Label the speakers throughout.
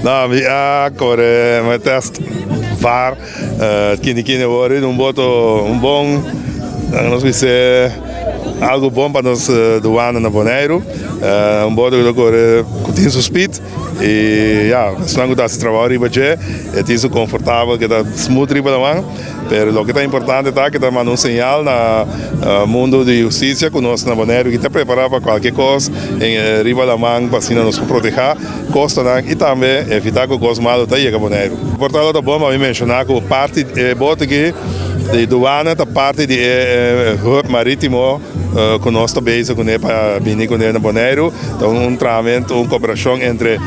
Speaker 1: Não, agora, mas teste VAR, que agora um bom, não sei se algo bom para nós do ano na Bonaire, boto agora que tem suspeito e se não está se trabalhar riba é isso confortável que está smooth riba da mão, mas o que está importante é que está mandando um sinal no mundo de justiça que nós na Bonaire que está preparado para qualquer coisa em riba da mão para assim nos proteger costa e também evitar que o coisa malo está aí a Bonaire. O portal da bomba me mencionar que parte boto que de douana da parte de hub marítimo que nós também para vir com na Bonaire, então tratamento, uma cooperação entre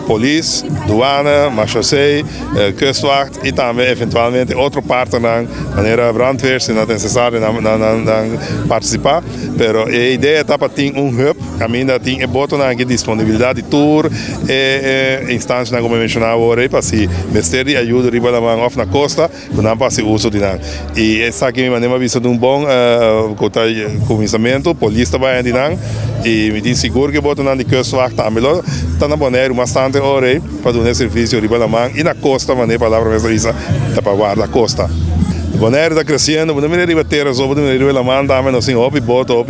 Speaker 1: polícia, douana, machacei, kustwacht e também eventualmente outra parte na maneira brandweer se não é necessário participar, mas a ideia é para ter hub, ainda tem botar disponibilidade de tour e instâncias como mencionava agora para se vestir de ajuda riba da mão na costa, que não para se uso de nada. E essa aqui é uma visão de bom começamento, polícia vai andar e me diz seguro que botam na de kustwacht também está na Bonaire bastante hora para dar serviço riba da mão e na costa maneira palavra mesmo isso para guardar a costa. Bonaire está crescendo, não me arriba terra só, não me arriba la mão também assim, hobby boto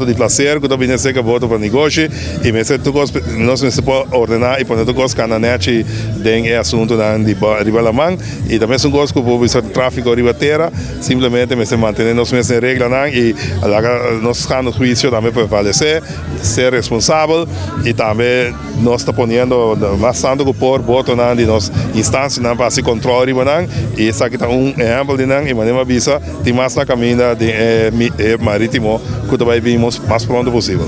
Speaker 1: de prazer, que também sei que boto para negócio e me sei tu coisa nós se pode ordenar e pôr tu coisa na net tem assunto na de riba la mão e também são coisas que o tráfego riba terra simplesmente me se manter nós mesmos em regra não e nós estamos no juízo também para prevalecer, ser responsável e também nós está ponendo bastante que por boto na de nós instâncias para se controlar riba não e essa aqui está exemplo de nang e maneira bisa tem mais na caminho de marítimo que vai vir mais pronto possível.